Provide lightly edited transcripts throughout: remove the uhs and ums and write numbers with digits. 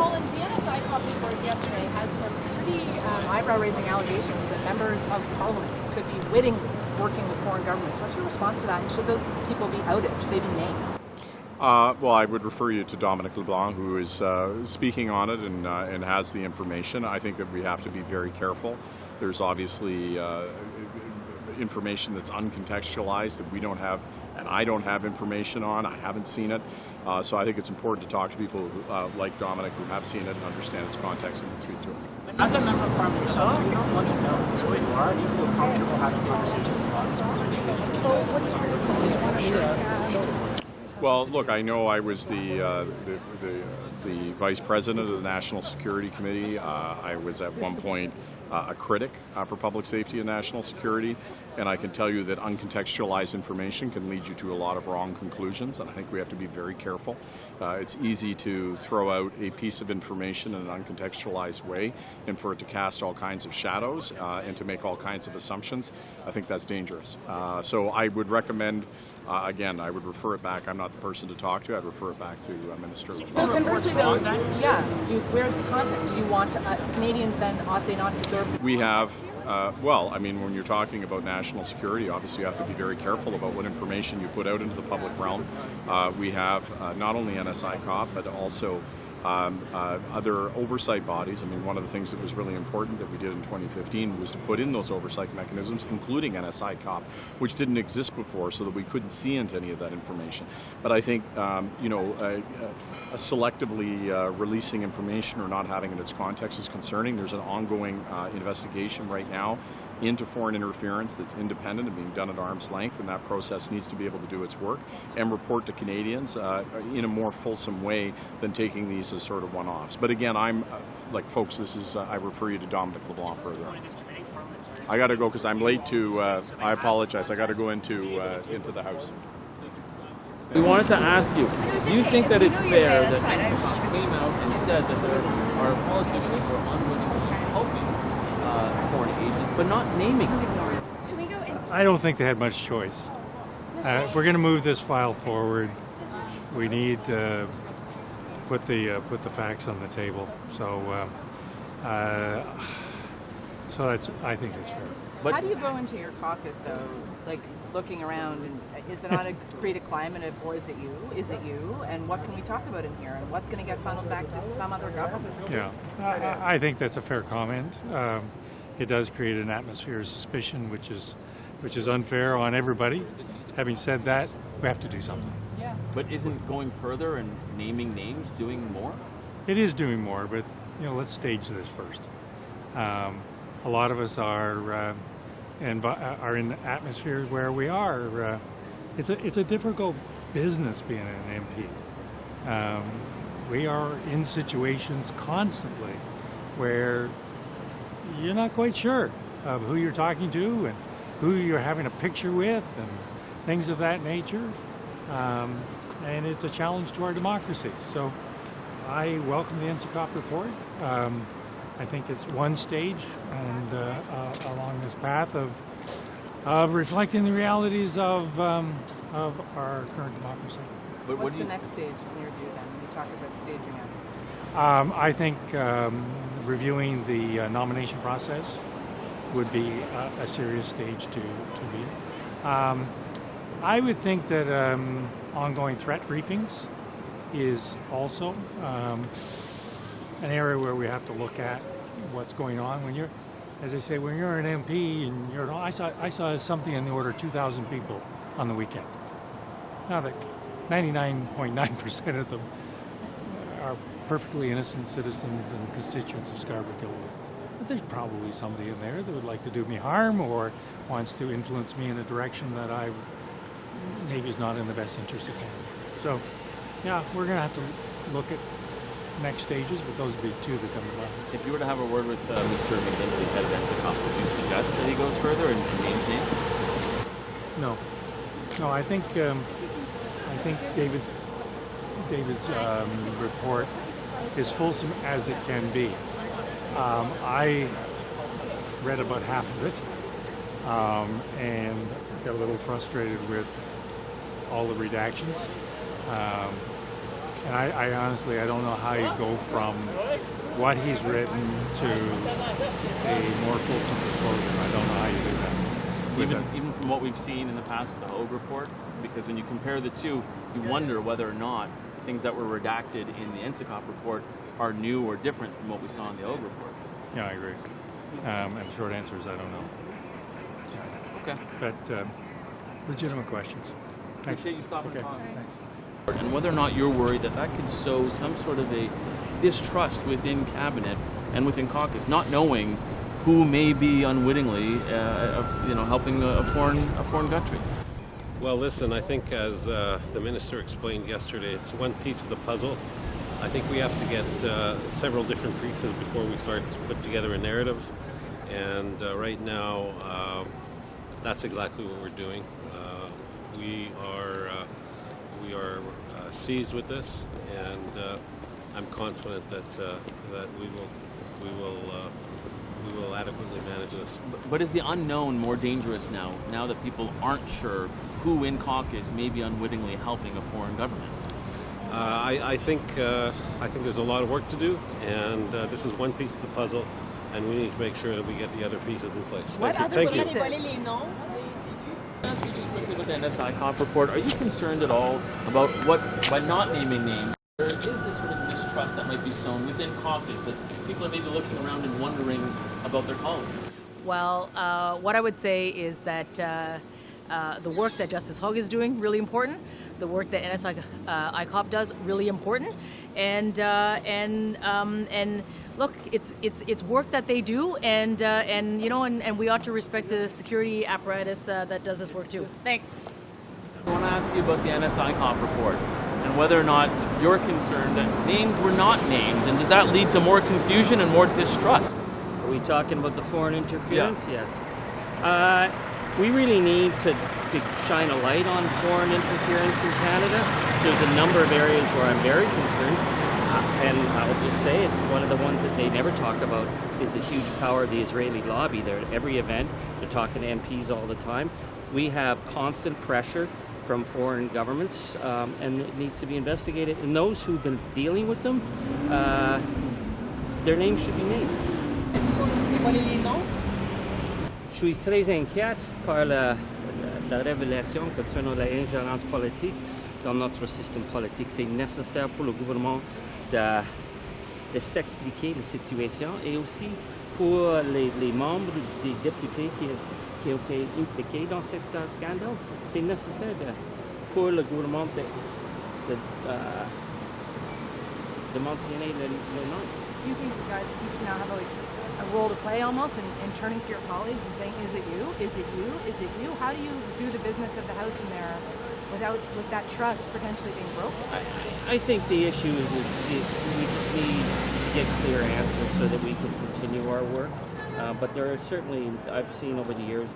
Holland, the NSICOP report yesterday had some pretty eyebrow-raising allegations that members of Parliament could be wittingly working with foreign governments. What's your response to that? And should those people be outed? Should they be named? Well, I would refer you to Dominic LeBlanc, who is speaking on it and has the information. I think that we have to be very careful. There's obviously information that's uncontextualized that we don't have, and I don't have information on. I haven't seen it. So I think it's important to talk to people like Dominic who have seen it and understand its context and can speak to it. As a member of Parliament yourself, do you not want to know who you are? Do you feel comfortable having conversations about this position? Some of your colleagues want to share. Well, look, I know I was the Vice President of the National Security Committee. I was at one point a critic for public safety and national security, and I can tell you that uncontextualized information can lead you to a lot of wrong conclusions, and I think we have to be very careful. It's easy to throw out a piece of information in an uncontextualized way and for it to cast all kinds of shadows and to make all kinds of assumptions. I think that's dangerous. So I would recommend, again, I would refer it back. I'm not the person to talk to. I'd refer it back to Minister. So conversely, though, yeah, where's the content? Do you want Canadians then, ought they not deserve? We have, well, I mean, when you're talking about national security, obviously you have to be very careful about what information you put out into the public realm. We have not only NSICOP, but also other oversight bodies. I mean, one of the things that was really important that we did in 2015 was to put in those oversight mechanisms, including NSICOP, which didn't exist before, so that we couldn't see into any of that information. But I think, you know, selectively releasing information or not having it in its context is concerning. There's an ongoing investigation right now into foreign interference that's independent and being done at arm's length, and that process needs to be able to do its work and report to Canadians in a more fulsome way than taking these as sort of one-offs. But again, I'm like folks, this is I refer you to Dominic LeBlanc further. I got to go because I'm late to. I apologize. I got to go into the House. We wanted to ask you, do you think that it's fair that NSICOP came out and said that there are politicians who are unwittingly helping foreign agents, but not naming them? I don't think they had much choice. If we're going to move this file forward, we need to put the facts on the table. So, I think it's fair. But how do you go into your caucus, though, like looking around, and is there not create a climate of, or is it you? Is it you? And what can we talk about in here? And what's going to get funneled back to some other government? Yeah, I think that's a fair comment. It does create an atmosphere of suspicion, which is unfair on everybody. Having said that, we have to do something. Yeah. But isn't going further and naming names doing more? It is doing more, but you know, let's stage this first. A lot of us are in atmospheres where we are. It's a difficult business being an MP. We are in situations constantly where you're not quite sure of who you're talking to and who you're having a picture with and things of that nature. And it's a challenge to our democracy. So I welcome the NSICOP report. I think it's one stage and along this path of reflecting the realities of our current democracy. But what's the next stage in your view then, when you talk about staging it? I think reviewing the nomination process would be a serious stage to be. I would think that ongoing threat briefings is also an area where we have to look at what's going on. When you're, as I say, when you're an MP and you're, I saw something in the order of 2,000 people on the weekend. Now that 99.9% of them are perfectly innocent citizens and constituents of Scarborough-Guildwood. But there's probably somebody in there that would like to do me harm or wants to influence me in a direction that I maybe is not in the best interest of Canada. So, yeah, we're going to have to look at next stages, but those would be two that come to mind. If you were to have a word with Mr. McKay, the head of NSICOP, would you suggest that he goes further and names names? No, I think David's report is fulsome as it can be. I read about half of it and got a little frustrated with all the redactions. And I honestly, I don't know how you go from what he's written to a more fulsome disclosure. I don't know how you do that. Even from what we've seen in the past with the Hogue report, because when you compare the two, you wonder whether or not the things that were redacted in the NSICOP report are new or different from what we saw in the Hogue report. Yeah, I agree. And the short answer is I don't know. Okay. But legitimate questions. Thanks. Appreciate you stopping Okay. by. Thanks. And whether or not you're worried that that could sow some sort of a distrust within cabinet and within caucus, not knowing who may be unwittingly, helping a foreign country. Well, listen, I think as the minister explained yesterday, it's one piece of the puzzle. I think we have to get several different pieces before we start to put together a narrative. And right now, that's exactly what we're doing. We are seized with this, and I'm confident that we will adequately manage this. But is the unknown more dangerous now that people aren't sure who in caucus may be unwittingly helping a foreign government? I think there's a lot of work to do, and this is one piece of the puzzle, and we need to make sure that we get the other pieces in place. Thank you. Ask you just quickly with the NSICOP report, are you concerned at all about by not naming names, there is this sort of mistrust that might be sown within caucus as people are maybe looking around and wondering about their colleagues? Well, what I would say is that the work that Justice Hogue is doing, really important. The work that NSICOP does, really important. And look, it's work that they do, and we ought to respect the security apparatus that does this work too. Thanks. I want to ask you about the NSICOP report and whether or not you're concerned that names were not named, and does that lead to more confusion and more distrust? Are we talking about the foreign interference? Yeah. Yes. We really need to shine a light on foreign interference in Canada. There's a number of areas where I'm very concerned. And I'll just say it, one of the ones that they never talk about is the huge power of the Israeli lobby. They're at every event, they're talking to MPs all the time. We have constant pressure from foreign governments, and it needs to be investigated. And those who've been dealing with them, their names should be named. Je suis très inquiète par la révélation concernant l'ingérence politique dans notre système politique. C'est nécessaire pour le gouvernement de s'expliquer la situation et aussi pour les membres des députés qui ont été impliqués dans ce scandale. C'est nécessaire pour le gouvernement de mentionner le nom. Do you think you guys each now have a role to play almost in turning to your colleagues and saying, is it you? Is it you? Is it you? How do you do the business of the House in there with that trust potentially being broken? I think the issue is we need to get clear answers so that we can continue our work. But there are certainly, I've seen over the years,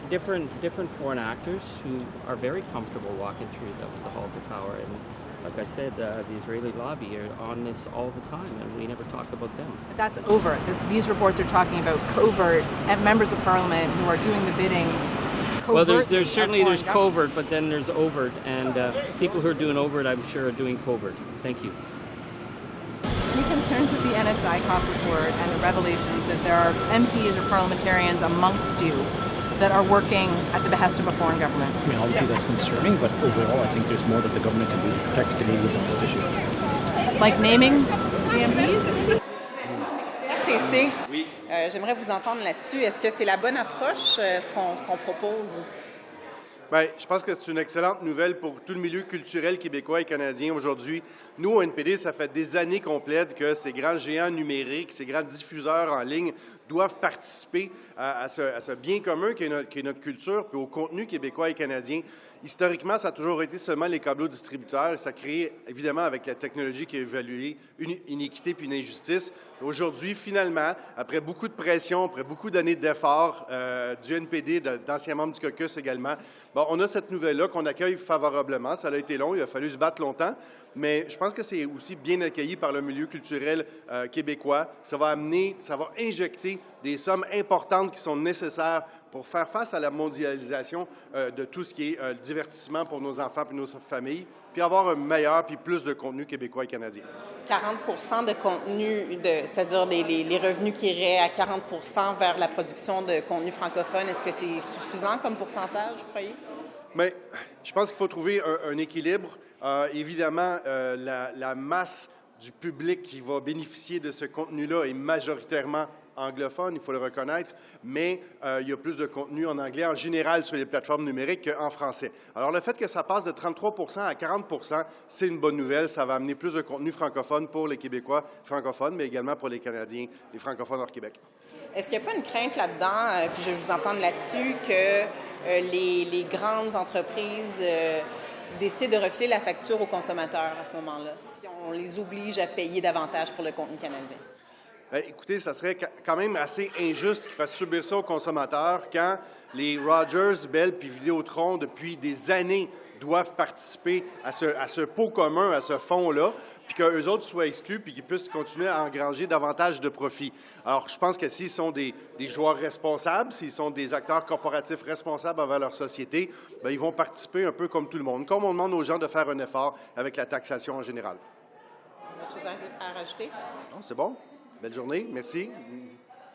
different foreign actors who are very comfortable walking through the halls of power. And like I said, the Israeli lobby are on this all the time, and we never talk about them. But that's overt. These reports are talking about covert members of Parliament who are doing the bidding. Well, there's certainly covert, but then there's overt, and people who are doing overt, I'm sure, are doing covert. Thank you. Any concerns with the NSICOP report and the revelations that there are MPs or parliamentarians amongst you that are working at the behest of a foreign government? I mean, obviously that's concerning, but overall I think there's more that the government can do to protect Canadians on this issue. Like naming the MPs? CRTC, oui. J'aimerais vous entendre là-dessus. Est-ce que c'est la bonne approche, ce qu'on propose? Bien, je pense que c'est une excellente nouvelle pour tout le milieu culturel québécois et canadien aujourd'hui. Nous, au NPD, ça fait des années qu'on plaide que ces grands géants numériques, ces grands diffuseurs en ligne doivent participer à ce bien commun qui est notre culture, puis au contenu québécois et canadien. Historiquement, ça a toujours été seulement les câbleaux distributeurs. Ça crée, évidemment, avec la technologie qui a évolué, une inéquité puis une injustice. Aujourd'hui, finalement, après beaucoup de pression, après beaucoup d'années d'efforts du NPD, d'anciens membres du caucus également, bon, on a cette nouvelle-là qu'on accueille favorablement. Ça a été long, il a fallu se battre longtemps, mais je pense que c'est aussi bien accueilli par le milieu culturel québécois. Ça va injecter des sommes importantes qui sont nécessaires pour faire face à la mondialisation de tout ce qui est divertissement pour nos enfants et nos familles, puis avoir un meilleur puis plus de contenu québécois et canadien. 40 de contenu, c'est-à-dire les revenus qui iraient à 40 vers la production de contenu francophone, est-ce que c'est suffisant comme pourcentage, vous croyez? Mais je pense qu'il faut trouver un équilibre. Évidemment, la masse du public qui va bénéficier de ce contenu-là est majoritairement anglophone, il faut le reconnaître, mais il y a plus de contenu en anglais en général sur les plateformes numériques qu'en français. Alors, le fait que ça passe de 33 à 40 c'est une bonne nouvelle. Ça va amener plus de contenu francophone pour les Québécois francophones, mais également pour les Canadiens, les francophones hors Québec. Est-ce qu'il n'y a pas une crainte là-dedans, puis je vais vous entendre là-dessus, que les grandes entreprises décident de refiler la facture aux consommateurs à ce moment-là, si on les oblige à payer davantage pour le contenu canadien? Écoutez, ça serait quand même assez injuste qu'ils fassent subir ça aux consommateurs quand les Rogers, Bell puis Vidéotron, depuis des années, doivent participer à ce pot commun, à ce fonds-là, puis qu'eux autres soient exclus puis qu'ils puissent continuer à engranger davantage de profits. Alors, je pense que s'ils sont des joueurs responsables, s'ils sont des acteurs corporatifs responsables envers leur société, bien, ils vont participer un peu comme tout le monde, comme on demande aux gens de faire un effort avec la taxation en général. Autre chose à rajouter? Non, c'est bon. Belle journée. Merci.